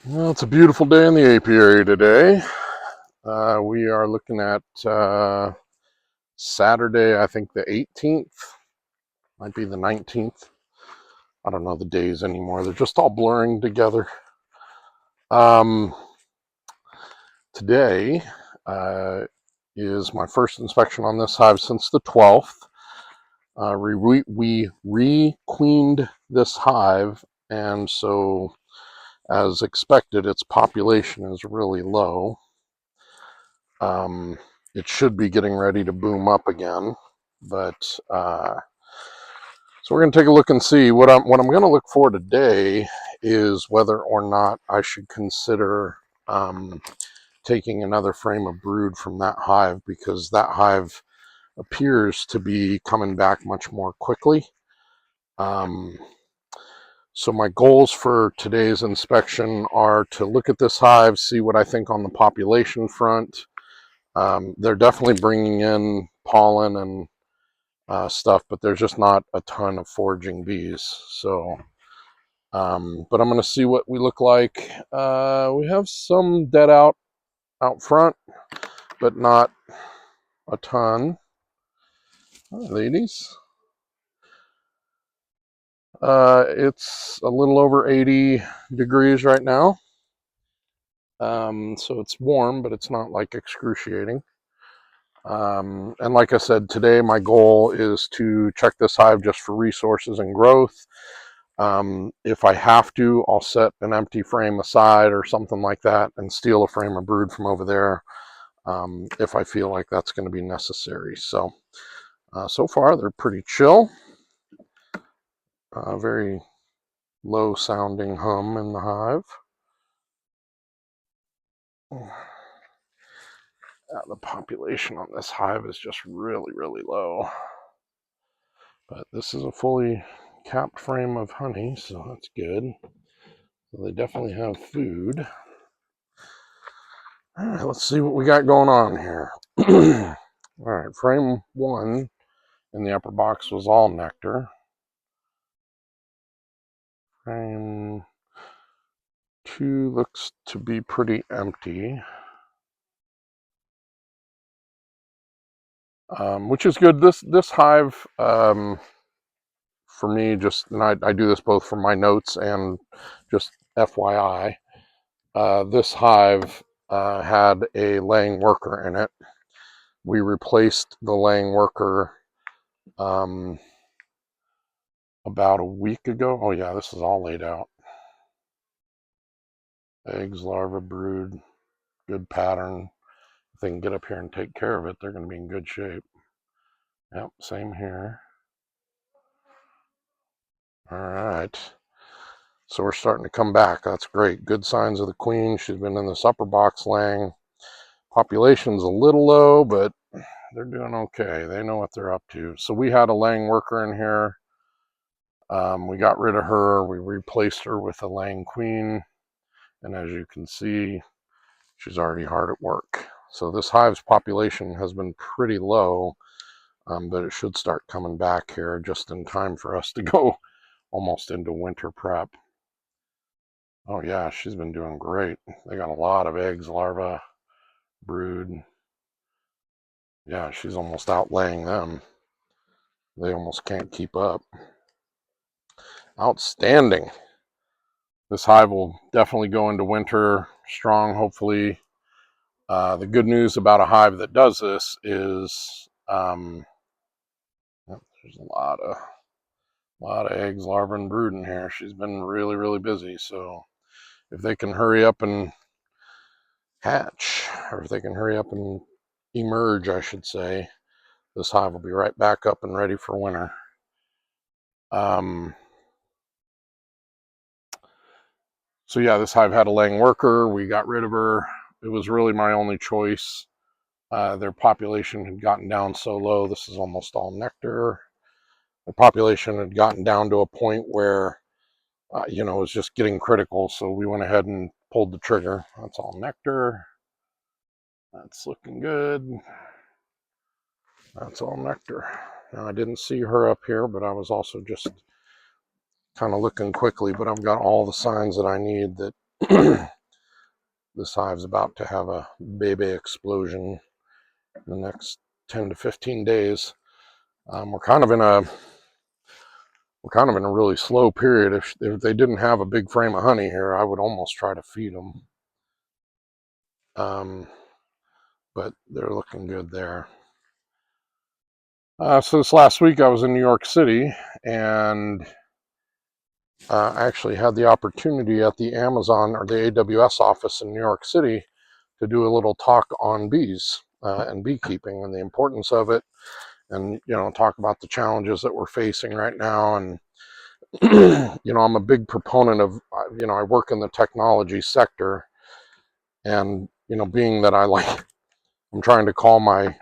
Well, it's a beautiful day in the apiary today. We are looking at Saturday, I think the 18th, might be the 19th. I don't know the days anymore. They're just all blurring together. Um, Today is my first inspection on this hive since the 12th. We re-queened this hive, and so as expected, its population is really low. Um, it should be getting ready to boom up again, but so we're going to take a look and see what I'm going to look for today is whether or not I should consider taking another frame of brood from that hive, because that hive appears to be coming back much more quickly. Um, so my goals for today's inspection are to look at this hive, see what I think on the population front. They're definitely bringing in pollen and stuff, but there's just not a ton of foraging bees. So, but I'm going to see what we look like. We have some dead out front, but not a ton. Hi, ladies. It's a little over 80 degrees right now. So it's warm, but it's not like excruciating. And like I said, today my goal is to check this hive just for resources and growth. If I have to, I'll set an empty frame aside or something like that and steal a frame of brood from over there if I feel like that's going to be necessary. So, so far they're pretty chill. Very low sounding hum in the hive. The population on this hive is just really, really low. But this is a fully capped frame of honey, so that's good. So they definitely have food. All right, let's see what we got going on here. All right, frame one in the upper box was all nectar. Frame two looks to be pretty empty, which is good. This hive, for me, just, and I do this both for my notes and just FYI, this hive had a laying worker in it. We replaced the laying worker um, about a week ago. Oh yeah, this is all laid out. Eggs, larvae, brood, good pattern. If they can get up here and take care of it, they're going to be in good shape. Yep, same here. All right. So we're starting to come back. That's great. Good signs of the queen. She's been in this upper box laying. Population's a little low, but they're doing okay. They know what they're up to. So we had a laying worker in here. We got rid of her. We replaced her with a laying queen. And as you can see, she's already hard at work. So this hive's population has been pretty low, but it should start coming back here just in time for us to go almost into winter prep. Oh yeah, she's been doing great. They got a lot of eggs, larvae, brood. Yeah, she's almost outlaying them. They almost can't keep up. Outstanding. This hive will definitely go into winter strong, hopefully. The good news about a hive that does this is there's a lot of eggs, larvae, and brood in here. She's been really, really busy. So if they can hurry up and hatch, or if they can hurry up and emerge, I should say, this hive will be right back up and ready for winter. So yeah, this hive had a laying worker. We got rid of her. It was really my only choice. Their population had gotten down so low. This is almost all nectar. The population had gotten down to a point where, it was just getting critical. So we went ahead and pulled the trigger. That's all nectar. That's looking good. That's all nectar. Now I didn't see her up here, but I was also just kind of looking quickly, but I've got all the signs that I need that this hive's about to have a baby explosion in the next 10 to 15 days. We're kind of in a really slow period. If they didn't have a big frame of honey here, I would almost try to feed them. But they're looking good there. So this last week I was in New York City, and I actually had the opportunity at the Amazon or the AWS office in New York City to do a little talk on bees and beekeeping and the importance of it, and talk about the challenges that we're facing right now. And I'm a big proponent of I work in the technology sector, and being that I'm trying to call my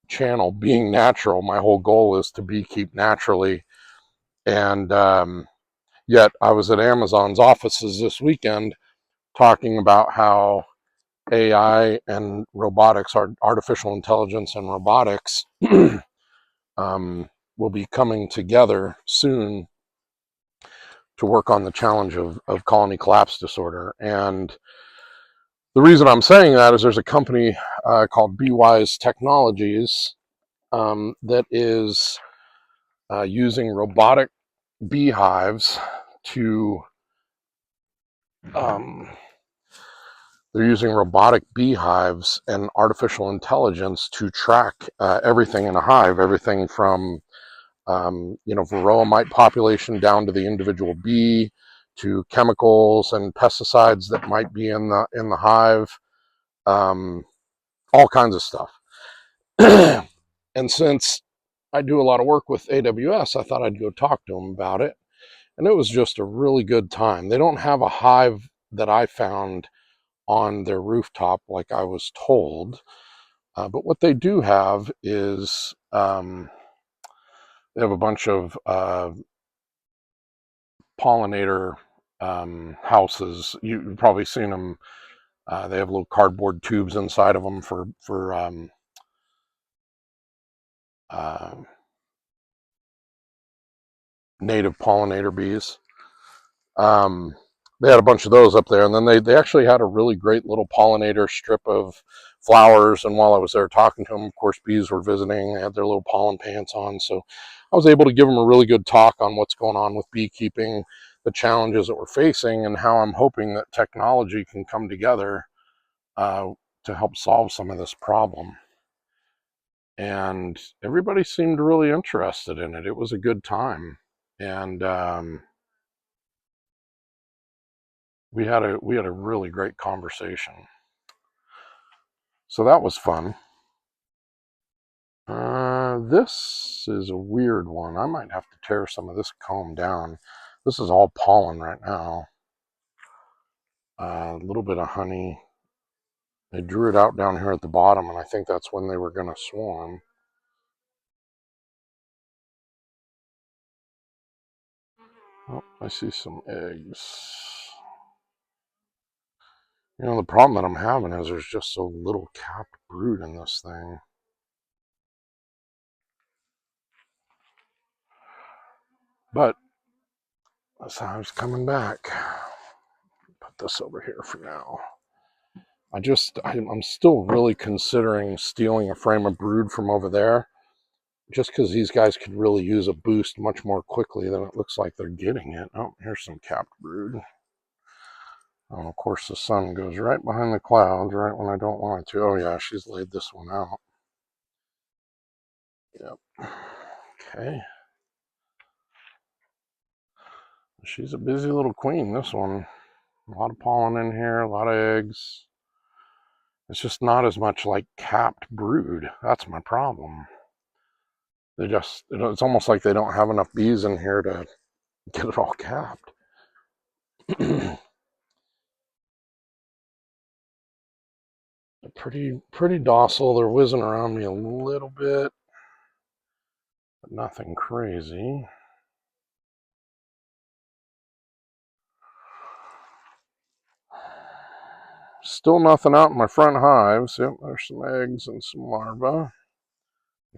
channel Being Natural. My whole goal is to beekeep naturally, and yet I was at Amazon's offices this weekend talking about how AI and robotics, artificial intelligence and robotics, will be coming together soon to work on the challenge of colony collapse disorder. And the reason I'm saying that is there's a company called BeeWise Technologies that is using robotic beehives to they're using robotic beehives and artificial intelligence to track everything in a hive, everything from varroa mite population down to the individual bee, to chemicals and pesticides that might be in the hive, all kinds of stuff. And since I do a lot of work with AWS, I thought I'd go talk to them about it. And it was just a really good time. They don't have a hive that I found on their rooftop like I was told. But what they do have is they have a bunch of pollinator houses. You've probably seen them. They have little cardboard tubes inside of them for uh, native pollinator bees. They had a bunch of those up there, and then they actually had a really great little pollinator strip of flowers. And while I was there talking to them, of course, bees were visiting. They had their little pollen pants on, so I was able to give them a really good talk on what's going on with beekeeping, the challenges that we're facing, and how I'm hoping that technology can come together to help solve some of this problem. And everybody seemed really interested in it. It was a good time, and we had a really great conversation. So that was fun. This is a weird one. I might have to tear some of this comb down. This is all pollen right now. A little bit of honey. They drew it out down here at the bottom, and I think that's when they were going to swarm. Oh, I see some eggs. The problem that I'm having is there's just so little capped brood in this thing. But this hive's coming back. Put this over here for now. I'm still really considering stealing a frame of brood from over there, just because these guys could really use a boost much more quickly than it looks like they're getting it. Oh, here's some capped brood. Oh, of course, the sun goes right behind the clouds, right when I don't want it to. Oh, yeah, she's laid this one out. Yep. Okay. She's a busy little queen, this one. A lot of pollen in here, a lot of eggs. It's just not as much like capped brood. That's my problem. It's almost like they don't have enough bees in here to get it all capped. pretty docile. They're whizzing around me a little bit, but nothing crazy. Still nothing out in my front hives. Yep, there's some eggs and some larvae.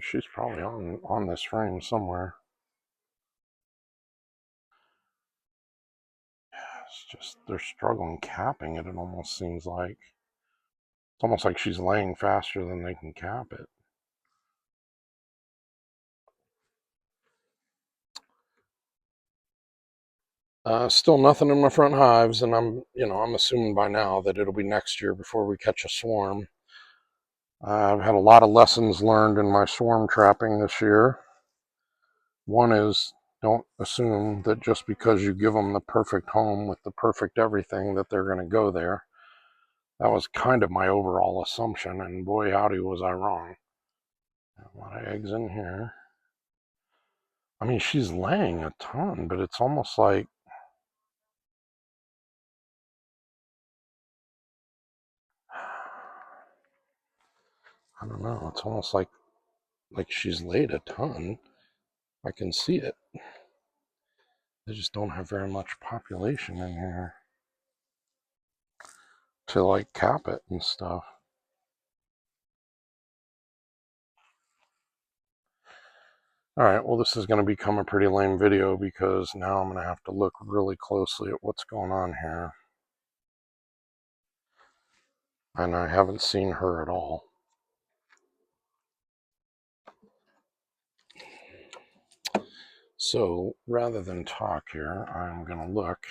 She's probably on this frame somewhere. It's just, they're struggling capping it, it almost seems like. It's almost like she's laying faster than they can cap it. Still nothing in my front hives, and I'm assuming by now that it'll be next year before we catch a swarm. I've had a lot of lessons learned in my swarm trapping this year. One is, don't assume that just because you give them the perfect home with the perfect everything that they're going to go there. That was kind of my overall assumption, and boy howdy was I wrong. A lot of eggs in here. I mean, she's laying a ton, but it's almost like, I don't know, it's almost like she's laid a ton. I can see it. They just don't have very much population in here to like cap it and stuff. All right, well, this is going to become a pretty lame video because now I'm going to have to look really closely at what's going on here. And I haven't seen her at all. So rather than talk here, I'm going to look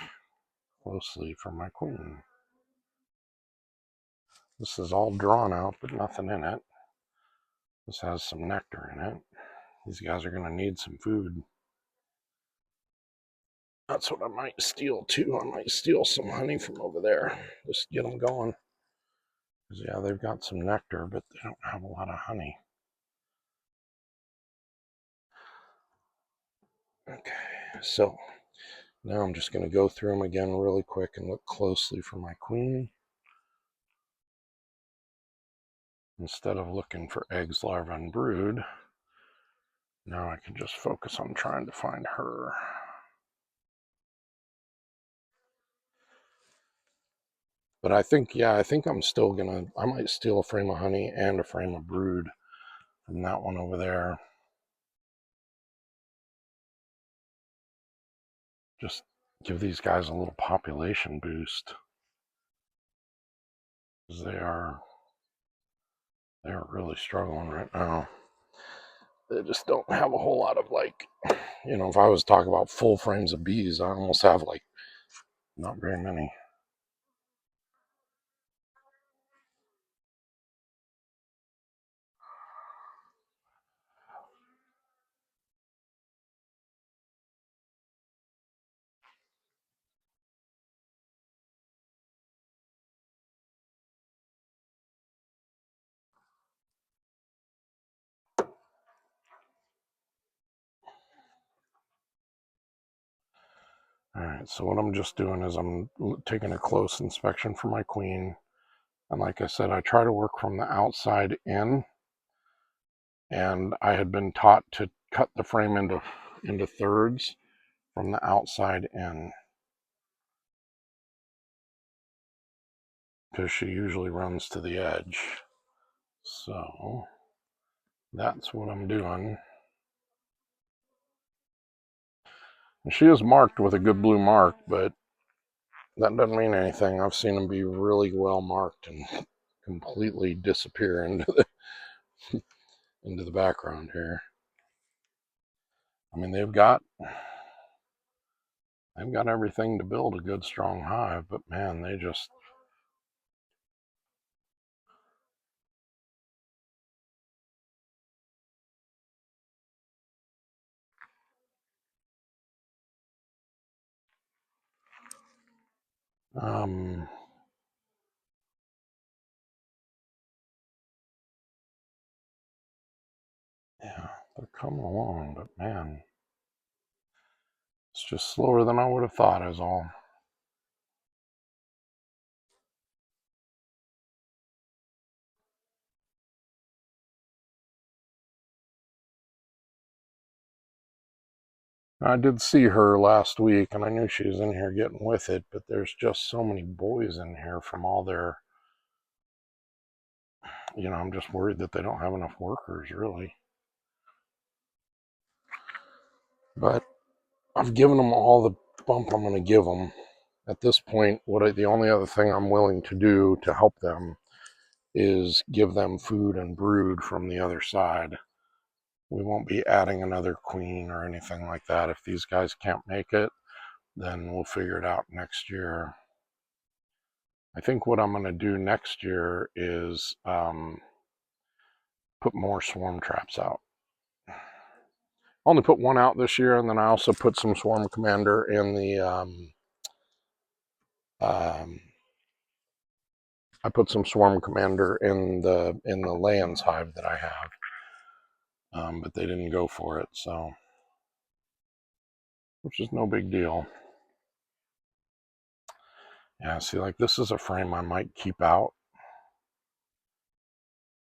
closely for my queen. This is all drawn out, but nothing in it. This has some nectar in it. These guys are going to need some food. That's what I might steal too. I might steal some honey from over there. Just get them going. Because yeah, they've got some nectar, but they don't have a lot of honey. Okay, so now I'm just going to go through them again really quick and look closely for my queen. Instead of looking for eggs, larvae, and brood, now I can just focus on trying to find her. But I think I'm still gonna, I might steal a frame of honey and a frame of brood from that one over there. Just give these guys a little population boost. Because they're really struggling right now. They just don't have a whole lot of like, if I was talking about full frames of bees, I almost have like not very many. All right, so what I'm just doing is I'm taking a close inspection for my queen. And like I said, I try to work from the outside in. And I had been taught to cut the frame into thirds from the outside in. Because she usually runs to the edge. So that's what I'm doing. And she is marked with a good blue mark, but that doesn't mean anything. I've seen them be really well marked and completely disappear into the background here. I mean, they've got everything to build a good strong hive, but man, they just yeah, they're coming along, but man, it's just slower than I would have thought is all. I did see her last week, and I knew she was in here getting with it, but there's just so many boys in here from all their, I'm just worried that they don't have enough workers, really. But I've given them all the bump I'm going to give them. at this point, the only other thing I'm willing to do to help them is give them food and brood from the other side. We won't be adding another queen or anything like that. If these guys can't make it, then we'll figure it out next year. I think what I'm going to do next year is put more swarm traps out. I only put one out this year, and then I also put some swarm commander in the I put some swarm commander in the Lands hive that I have, but they didn't go for it, so which is no big deal. Yeah, see, like this is a frame I might keep out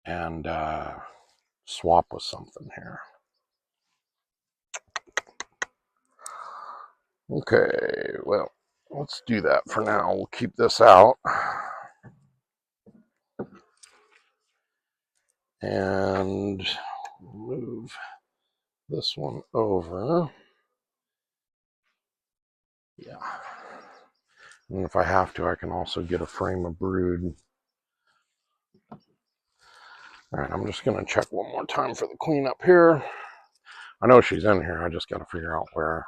and swap with something here. Okay, well, let's do that for now. We'll keep this out. And move this one over. Yeah. And if I have to, I can also get a frame of brood. All right, I'm just going to check one more time for the queen up here. I know she's in here. I just got to figure out where.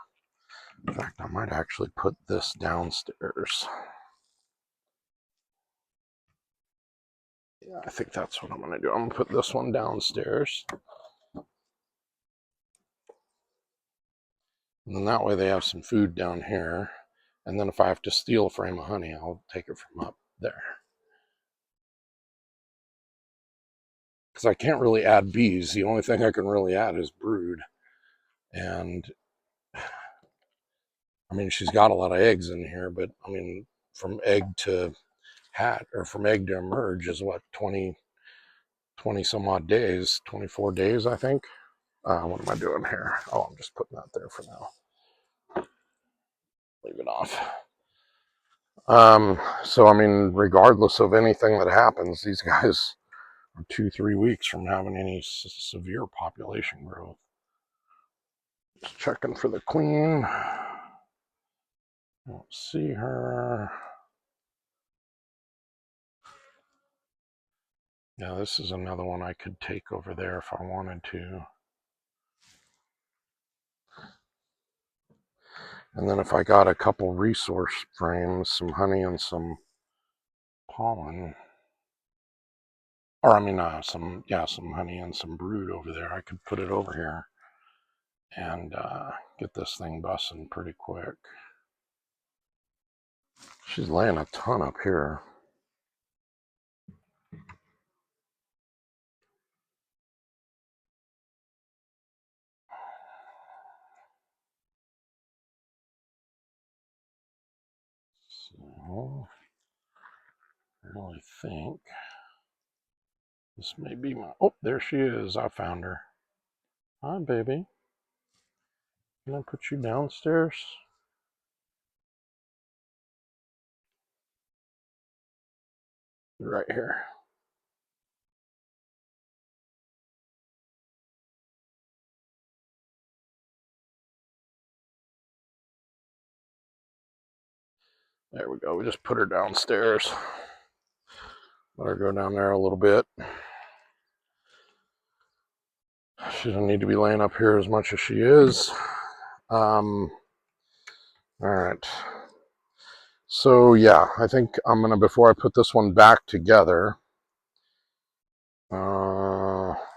In fact, I might actually put this downstairs. Yeah, I think that's what I'm going to do. I'm going to put this one downstairs. And then that way they have some food down here. And then if I have to steal a frame of honey, I'll take it from up there. Because I can't really add bees. The only thing I can really add is brood. And I mean, she's got a lot of eggs in here, but I mean, from egg to hat, or from egg to emerge is what, 20 some odd days, 24 days, I think. What am I doing here? Oh, I'm just putting that there for now. Leave it off. So, I mean, regardless of anything that happens, these guys are 2-3 weeks from having any severe population growth. Just checking for the queen. Don't see her. Yeah, this is another one I could take over there if I wanted to. And then if I got a couple resource frames, some honey and some pollen, or I mean, some honey and some brood over there, I could put it over here and get this thing bussing pretty quick. She's laying a ton up here. So, I really think this may be my, oh, there she is. I found her. Hi, baby. Can I put you downstairs? Right here. There we go. We just put her downstairs. Let her go down there a little bit. She doesn't need to be laying up here as much as she is. All right. So yeah, I think I'm gonna, before I put this one back together,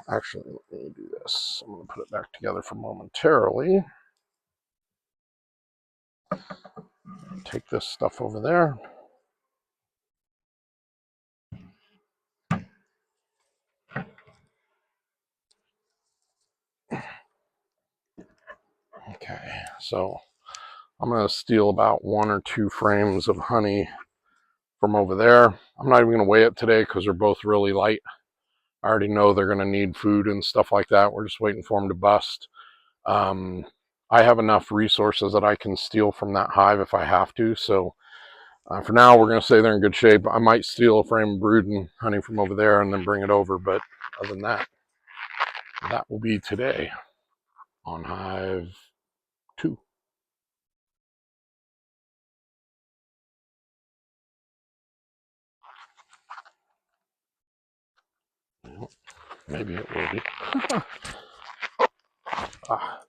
actually, let me do this. I'm gonna put it back together for momentarily. Take this stuff over there. Okay, so I'm gonna steal about 1 or 2 frames of honey from over there. I'm not even gonna weigh it today because they're both really light. I already know they're gonna need food and stuff like that. We're just waiting for them to bust. I have enough resources that I can steal from that hive if I have to. So for now, we're going to say they're in good shape. I might steal a frame of brood and honey from over there and then bring it over. But other than that, that will be today on Hive 2. Maybe it will be. Ah.